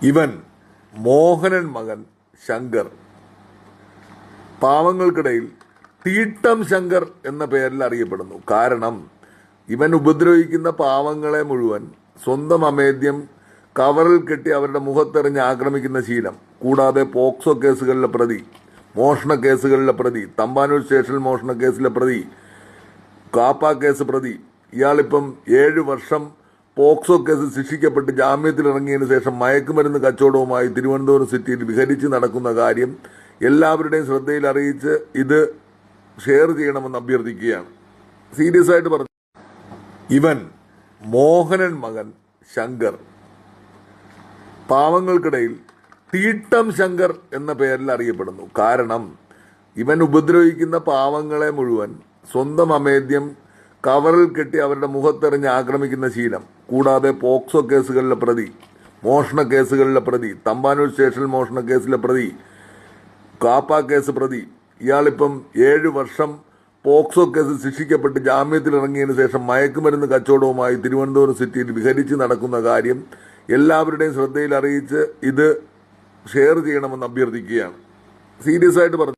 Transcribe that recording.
ഇവൻ മോഹനൻ മകൻ ശങ്കർ പാവങ്ങൾക്കിടയിൽ തീട്ടം ശങ്കർ എന്ന പേരിൽ അറിയപ്പെടുന്നു. കാരണം ഇവൻ ഉപദ്രവിക്കുന്ന പാവങ്ങളെ മുഴുവൻ സ്വന്തം അമേദ്യം കവറിൽ കെട്ടി അവരുടെ മുഖത്തെറിഞ്ഞ് ആക്രമിക്കുന്ന ശീലം, കൂടാതെ പോക്സോ കേസുകളിലെ പ്രതി, മോഷണ കേസുകളിലെ പ്രതി, തമ്പാനൂർ സ്റ്റേഷൻ മോഷണ കേസിലെ പ്രതി, കാപ്പ കേസ് പ്രതി, ഇയാളിപ്പം 7 വർഷം പോക്സോ കേസ് ശിക്ഷിക്കപ്പെട്ട് ജാമ്യത്തിലിറങ്ങിയതിനു ശേഷം മയക്കുമരുന്ന് കച്ചവടവുമായി തിരുവനന്തപുരം സിറ്റിയിൽ വിഹരിച്ച് നടക്കുന്ന കാര്യം എല്ലാവരുടെയും ശ്രദ്ധയിൽ അറിയിച്ച് ഇത് ഷെയർ ചെയ്യണമെന്ന് അഭ്യർത്ഥിക്കുകയാണ്. സീരിയസ് ആയിട്ട് പറഞ്ഞു. ഇവൻ മോഹനൻ മകൻ ശങ്കർ പാവങ്ങൾക്കിടയിൽ തീട്ടം ശങ്കർ എന്ന പേരിൽ അറിയപ്പെടുന്നു. കാരണം ഇവൻ ഉപദ്രവിക്കുന്ന പാവങ്ങളെ മുഴുവൻ സ്വന്തം അമേദ്യം കവറിൽ കെട്ടി അവരുടെ മുഖത്തെറിഞ്ഞ് ആക്രമിക്കുന്ന ശീലം, കൂടാതെ പോക്സോ കേസുകളിലെ പ്രതി, മോഷണ കേസുകളിലെ പ്രതി, തമ്പാനൂർ സ്റ്റേഷൻ മോഷണ കേസിലെ പ്രതി, കാപ്പ കേസ് പ്രതി, ഇയാളിപ്പം 7 വർഷം പോക്സോ കേസ് ശിക്ഷിക്കപ്പെട്ട് ജാമ്യത്തിലിറങ്ങിയതിനു ശേഷം മയക്കുമരുന്ന് കച്ചവടവുമായി തിരുവനന്തപുരം സിറ്റിയിൽ വിഹരിച്ച് നടക്കുന്ന കാര്യം എല്ലാവരുടെയും ശ്രദ്ധയിൽ അറിയിച്ച് ഇത് ഷെയർ ചെയ്യണമെന്ന് അഭ്യർത്ഥിക്കുകയാണ്. സീരിയസ് ആയിട്ട് പറഞ്ഞു.